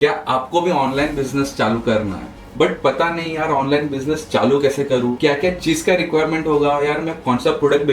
क्या आपको भी ऑनलाइन बिजनेस चालू करना है बट पता नहीं यार ऑनलाइन बिजनेस चालू कैसे करूं, क्या क्या चीज का रिक्वायरमेंट होगा, यार मैं कौन सा प्रोडक्ट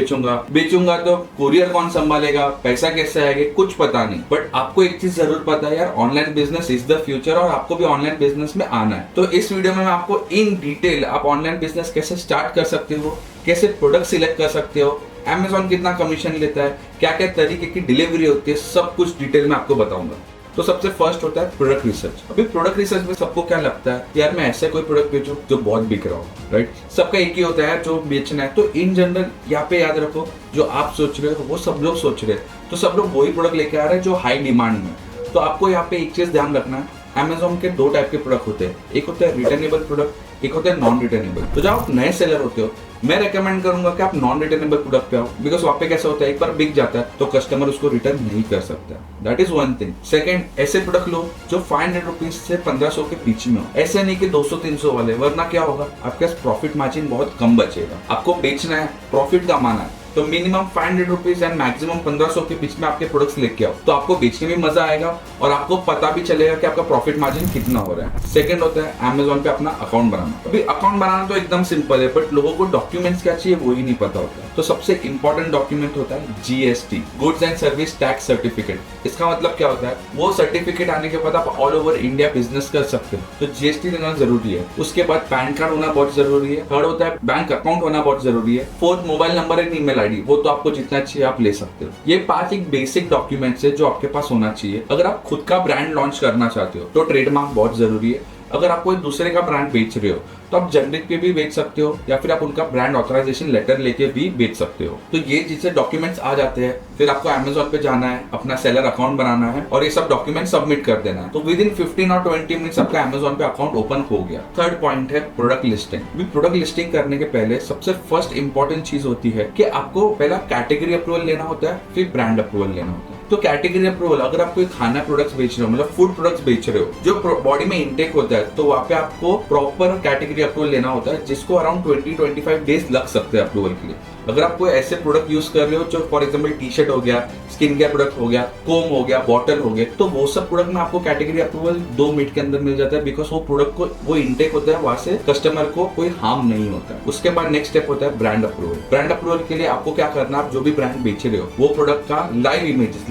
बेचूंगा तो कुरियर कौन संभालेगा, पैसा कैसे आएगा, कुछ पता नहीं। बट आपको एक चीज जरूर पता है यार, online business is the future और आपको भी ऑनलाइन बिजनेस में आना है। तो इस वीडियो में मैं आपको इन डिटेल आप ऑनलाइन बिजनेस कैसे स्टार्ट कर सकते हो, कैसे प्रोडक्ट सिलेक्ट कर सकते हो, Amazon कितना कमीशन लेता है, क्या क्या तरीके की डिलीवरी होती है, सब कुछ डिटेल में आपको बताऊंगा। तो सबसे फर्स्ट होता है प्रोडक्ट रिसर्च। अभी प्रोडक्ट रिसर्च में सबको क्या लगता है, यार मैं ऐसे कोई प्रोडक्ट बेचूं जो बहुत बिक रहा हो, राइट। सबका एक ही होता है जो बेचना है। तो इन जनरल यहाँ पे याद रखो, जो आप सोच रहे हो वो सब लोग सोच रहे हैं, तो सब लोग वही प्रोडक्ट लेके आ रहे हैं जो हाई डिमांड में। तो आपको यहाँ पे एक चीज ध्यान रखना है, Amazon के दो टाइप के प्रोडक्ट होते हैं, एक होता है रिटर्नेबल प्रोडक्ट, एक होता है नॉन रिटर्नेबल। तो जब आप नए सेलर होते हो, मैं रेकमेंड करूंगा कि आप नॉन रिटर्नेबल प्रोडक्ट पे आओ, बिकॉज वहाँ पे कैसा होता है, एक बार बिक जाता है तो कस्टमर उसको रिटर्न नहीं कर सकता। That is one thing. Second, ऐसे प्रोडक्ट लो जो 500 रुपीज से 1500 के बीच में हो, ऐसे नहीं कि 200-300 वाले, वरना क्या होगा, आपके पास प्रॉफिट मार्जिन बहुत कम बचेगा। आपको बेचना है, प्रॉफिट कमाना है, तो मिनिमम 500 रुपीज एंड मैक्सिमम 1500 के बीच में आपके प्रोडक्ट्स लेके आओ, तो आपको बेचने में मजा आएगा और आपको पता भी चलेगा कि आपका प्रॉफिट मार्जिन कितना हो रहा है। सेकंड होता है Amazon पे अपना अकाउंट बनाना। अभी अकाउंट बनाना तो एकदम सिंपल है, बट लोगों को डॉक्यूमेंट्स क्या चाहिए वो ही नहीं पता होता है। तो सबसे इंपॉर्टेंट डॉक्यूमेंट होता है GST, goods and service tax certificate. इसका मतलब क्या होता है, वो सर्टिफिकेट आने के बाद आप ऑल ओवर इंडिया बिजनेस कर सकते हो, तो GST लेना जरूरी है। उसके बाद पैन कार्ड होना बहुत जरूरी है। थर्ड होता है बैंक अकाउंट होना बहुत जरूरी है। Fourth, mobile number and email ID, वो तो आपको जितना चाहिए आप ले सकते हो। ये 5 एक बेसिक डॉक्यूमेंट्स है जो आपके पास होना चाहिए। अगर आप खुद का ब्रांड लॉन्च करना चाहते हो तो ट्रेडमार्क बहुत जरूरी है। अगर आप कोई दूसरे का ब्रांड बेच रहे हो तो आप जेनरिक पे भी बेच सकते हो, या फिर आप उनका ब्रांड ऑथराइजेशन लेटर लेके भी बेच सकते हो। तो ये जिससे डॉक्यूमेंट्स आ जाते हैं, फिर आपको Amazon पे जाना है, अपना सेलर अकाउंट बनाना है और ये सब डॉक्यूमेंट सबमिट कर देना है। तो विद इन 15 और 20 मिनट्स आपका Amazon पे अकाउंट ओपन हो गया। थर्ड पॉइंट है प्रोडक्ट लिस्टिंग। प्रोडक्ट लिस्टिंग करने के पहले सबसे फर्स्ट इंपॉर्टेंट चीज होती है कि आपको पहला कैटेगरी अप्रूवल लेना होता है, फिर ब्रांड अप्रूवल लेना होता है। तो कैटेगरी अप्रूवल, अगर आप कोई खाना प्रोडक्ट्स बेच रहे हो, मतलब फूड प्रोडक्ट्स बेच रहे हो जो बॉडी में इंटेक होता है, तो वहाँ पे आपको प्रॉपर कैटेगरी अप्रूवल लेना होता है, जिसको अराउंड 20-25 डेज लग सकते हैं अप्रूवल के लिए। अगर आप कोई ऐसे प्रोडक्ट यूज कर रहे हो जो फॉर एग्जांपल टी शर्ट हो गया, स्किन केयर प्रोडक्ट हो गया, कोम हो गया, बॉटल हो गए, तो वो सब प्रोडक्ट में आपको कैटेगरी अप्रूवल 2 मिनट के अंदर मिल जाता है, बिकॉज वो प्रोडक्ट को वो इंटेक होता है, वहां से कस्टमर को कोई हार्म नहीं होता है। उसके बाद नेक्स्ट स्टेप होता है ब्रांड अप्रूवल। ब्रांड अप्रूवल के लिए आपको क्या करना है, आप जो भी ब्रांड बेच रहे हो वो प्रोडक्ट का लाइव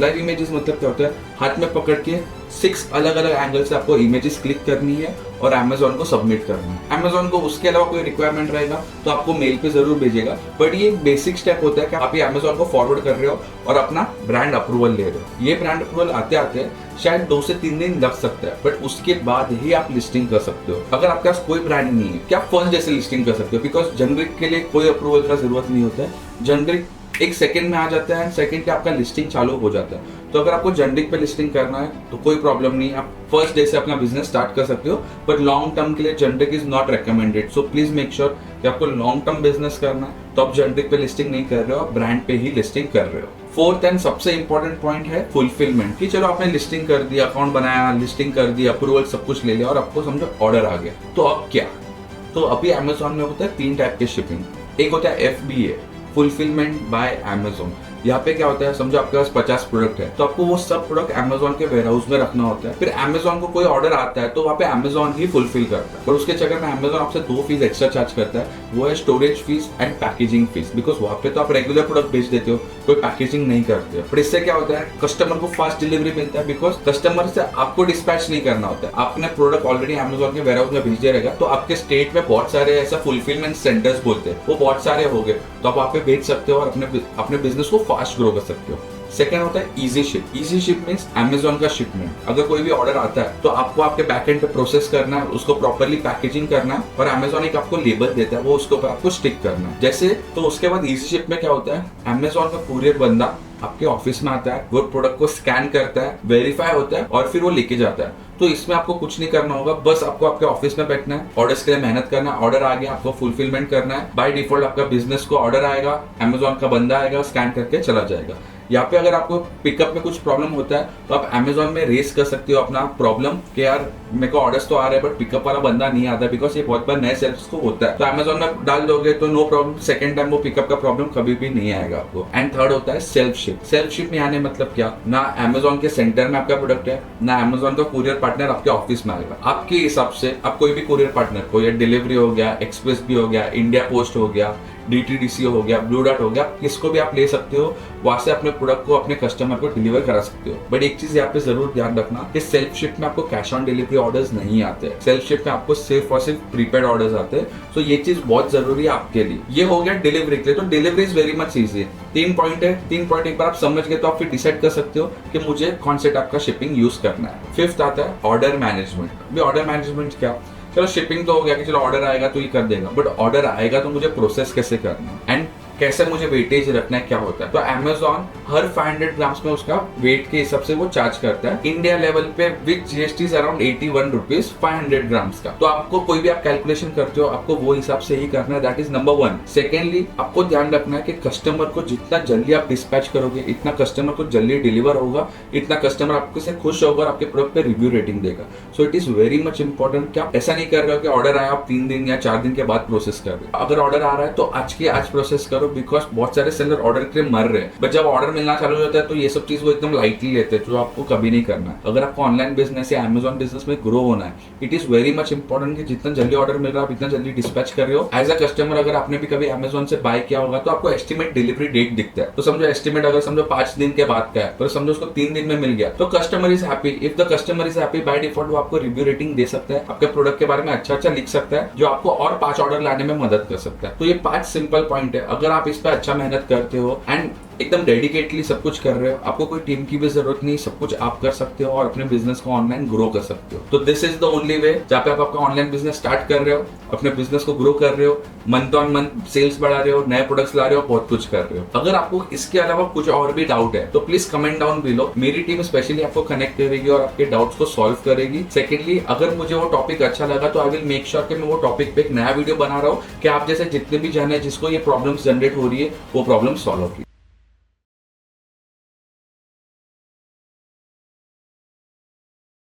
इमेजेस मतलब क्या होता है, हाथ में पकड़ के 6 अलग अलग एंगल से आपको इमेजेस क्लिक करनी है और Amazon को सबमिट करना है। Amazon को उसके अलावा कोई रिक्वायरमेंट रहेगा तो आपको मेल पे जरूर भेजेगा, बट ये एक बेसिक स्टेप होता है कि आप ये Amazon को फॉरवर्ड कर रहे हो और अपना ब्रांड अप्रूवल ले रहे हो। ये ब्रांड अप्रूवल आते आते शायद 2 से 3 दिन लग सकता है, बट उसके बाद ही आप लिस्टिंग कर सकते हो। अगर आपके पास कोई ब्रांड नहीं है, क्या फर्स्ट जैसे लिस्टिंग कर सकते हो, बिकॉज जेनरिक के लिए कोई अप्रूवल का जरूरत नहीं होता है। जेनरिक एक सेकंड में आ जाता है, सेकंड पे आपका लिस्टिंग चालू हो जाता है। तो अगर आपको जेनरिक पे लिस्टिंग करना है तो कोई प्रॉब्लम नहीं, आप फर्स्ट डे से अपना बिजनेस स्टार्ट कर सकते हो, बट लॉन्ग टर्म के लिए generic is not recommended. So please make sure कि आपको लॉन्ग टर्म बिजनेस करना है तो आप जेनरिक पे लिस्टिंग नहीं कर रहे हो, आप ब्रांड पे ही लिस्टिंग कर रहे हो। फोर्थ एंड सबसे इंपॉर्टेंट पॉइंट है फुलफिलमेंट। कि चलो आपने लिस्टिंग कर दिया, अकाउंट बनाया, लिस्टिंग कर दी, अप्रूवल सब कुछ ले लिया और आपको समझो ऑर्डर आ गया, तो अब क्या। तो अभी Amazon में होता है 3 टाइप के शिपिंग। एक होता है FBA, फुलफिलमेंट बाय Amazon। यहाँ पे क्या होता है, समझो आपके पास 50 प्रोडक्ट है, तो आपको वो सब प्रोडक्ट Amazon के वेयरहाउस में रखना होता है। फिर Amazon को कोई ऑर्डर आता है तो वहाँ पे Amazon ही फुलफिल करता है, और उसके चक्कर में Amazon आपसे 2 फीस एक्स्ट्रा चार्ज करता है, वो है storage fees and packaging fees. Because वहाँ पे तो आप रेगुलर प्रोडक्ट बेच देते हो, कोई पैकेजिंग नहीं करते हो। पर इससे क्या होता है, कस्टमर को फास्ट डिलीवरी मिलता है, बिकॉज कस्टमर से आपको डिस्पैच नहीं करना होता है। आपने प्रोडक्ट ऑलरेडी Amazon के वेयरहाउस में भेज दिया रहेगा, तो आपके स्टेट में बहुत सारे ऐसा फुलफिलमेंट सेंटर्स बोलते हैं, वो बहुत सारे हो गए, तो आप वहाँ पे भेज सकते हो और अपने बिजनेस को फास्ट ग्रो कर सकते हो। सेकेंड होता है easy ship. Easy ship means Amazon का शिपमेंट। अगर कोई भी ऑर्डर आता है तो आपको आपके बैकएंड पे प्रोसेस करना है, उसको प्रॉपर्ली पैकेजिंग करना है, और Amazon एक आपको लेबल देता है, वो उसके ऊपर आपको स्टिक करना है जैसे। तो उसके बाद इजी शिप में क्या होता है, Amazon का कुरियर बंदा आपके ऑफिस में आता है, वो प्रोडक्ट को स्कैन करता है, वेरीफाई होता है और फिर वो लेके जाता है। तो इसमें आपको कुछ नहीं करना होगा, बस आपको आपके ऑफिस में बैठना है, ऑर्डर्स के लिए मेहनत करना है, ऑर्डर आ गया आपको फुलफिलमेंट करना है। बाय डिफॉल्ट आपका बिजनेस को ऑर्डर आएगा, Amazon का बंदा आएगा, स्कैन करके चला जाएगा। यहाँ पे अगर आपको पिकअप में कुछ प्रॉब्लम होता है तो आप Amazon में रेस कर सकते हो अपना प्रॉब्लम कि यार मेरे को ऑर्डर्स तो आ रहे हैं बट पिकअप वाला बंदा नहीं आता, बिकॉज ये बहुत बार नए सेल्स को होता है। तो Amazon में डाल दोगे तो नो प्रॉब्लम, सेकंड टाइम वो पिकअप का प्रॉब्लम कभी भी नहीं आएगा आपको। एंड थर्ड होता है सेल्फ शिप। सेल्फ शिप में आने मतलब क्या, ना Amazon के सेंटर में आपका प्रोडक्ट है, ना Amazon का कुरियर पार्टनर आपके ऑफिस में आएगा। आपके हिसाब से आप कोई भी कुरियर पार्टनर को, या डिलीवरी हो गया, एक्सप्रेस भी हो गया, इंडिया पोस्ट हो गया, DTDC हो गया, ब्लू डार्ट हो गया, किसको भी आप ले सकते हो, वहां से अपने प्रोडक्ट को अपने कस्टमर को डिलीवर करा सकते हो। बट एक चीज यहाँ पे जरूर ध्यान रखना कि सेल्फ शिप में आपको कैश ऑन डिलीवरी ऑर्डर्स नहीं आते। सेल्फ शिप में आपको सिर्फ और सिर्फ प्रीपेड ऑर्डर्स आते हैं। सो ये चीज बहुत जरूरी है आपके लिए। ये हो गया डिलीवरी के लिए। तो delivery is very much easy. 3 point है, 3 पॉइंट एक बार आप समझ गए तो आप फिर डिसाइड कर सकते हो कि मुझे कौन से टाइप का शिपिंग यूज करना है। फिफ्थ आता है ऑर्डर मैनेजमेंट। अभी ऑर्डर मैनेजमेंट क्या, चलो शिपिंग तो हो गया कि चलो ऑर्डर आएगा तो ये कर देगा, बट ऑर्डर आएगा तो मुझे प्रोसेस कैसे करना है एंड कैसे मुझे वेटेज रखना है, क्या होता है। तो Amazon हर 500 ग्राम्स में उसका वेट के हिसाब से वो चार्ज करता है। इंडिया लेवल पे with GST around 81 rupees 500 grams का। तो आपको कोई भी आप कैलकुलेशन करते हो, आपको वो हिसाब से ही करना है। That is number 1। सेकेंडली, आपको ध्यान रखना है कि कस्टमर को जितना जल्दी आप डिस्पैच करोगे, इतना कस्टमर को जल्दी डिलीवर होगा, इतना कस्टमर आपके से खुश होगा और आपके प्रोडक्ट पे रिव्यू रेटिंग देगा। So it is very much important कि आप ऐसा नहीं कर रहे हो कि ऑर्डर आया आप 3 दिन या 4 दिन के बाद प्रोसेस कर रहे हो। अगर ऑर्डर आ रहा है तो आज के आज प्रोसेस करो, बिकॉज बहुत सारे सेलर ऑर्डर के लिए मर रहे हैं। बट जब ऑर्डर मिलना चालू होता है तो ये सब चीज वो एकदम लाइटली लेते हैं, जो आपको कभी नहीं करना है। अगर आपको ऑनलाइन बिजनेस या Amazon बिजनेस में ग्रो होना है, it is very much important कि जितना जल्दी ऑर्डर मिल रहा है आप इतना जल्दी डिस्पैच कर रहे हो। एज अ कस्टमर अगर आपने भी कभी Amazon से बाय किया होगा तो आपको एस्टिमेट डिलीवरी डेट दिखता है। तो समझो एस्टिमेट अगर समझो 5 दिन के बाद का है, तो समझो उसको 3 दिन में मिल गया तो customer is happy. If the customer is happy, by default वो आपको रिव्यू रेटिंग दे सकता है, आपके प्रोडक्ट के बारे में अच्छा लिख सकता है, जो आपको और 5 ऑर्डर लाने में मदद कर सकता है। तो ये 5 सिंपल पॉइंट है। अगर आप इस पर अच्छा मेहनत करते हो एंड एकदम डेडिकेटली सब कुछ कर रहे हो, आपको कोई टीम की भी जरूरत नहीं, सब कुछ आप कर सकते हो और अपने बिजनेस को ऑनलाइन ग्रो कर सकते हो। तो this is the only way जहाँ पे आप आपका ऑनलाइन बिजनेस स्टार्ट कर रहे हो, अपने बिजनेस को ग्रो कर रहे हो, मंथ ऑन मंथ सेल्स बढ़ा रहे हो, नए प्रोडक्ट्स ला रहे हो, बहुत कुछ कर रहे हो। अगर आपको इसके अलावा कुछ और भी डाउट है तो प्लीज कमेंट डाउन बिलो। मेरी टीम स्पेशली आपको कनेक्ट करेगी और आपके डाउट्स को सॉल्व करेगी। सेकेंडली, अगर मुझे वो टॉपिक अच्छा लगा तो आई विल मेक श्योर कि मैं वो टॉपिक पे एक नया वीडियो बना रहा हूँ कि आप जैसे जितने भी जाने जिसको ये प्रॉब्लम्स जनरेट हो रही है वो प्रॉब्लम सॉल्व होगी।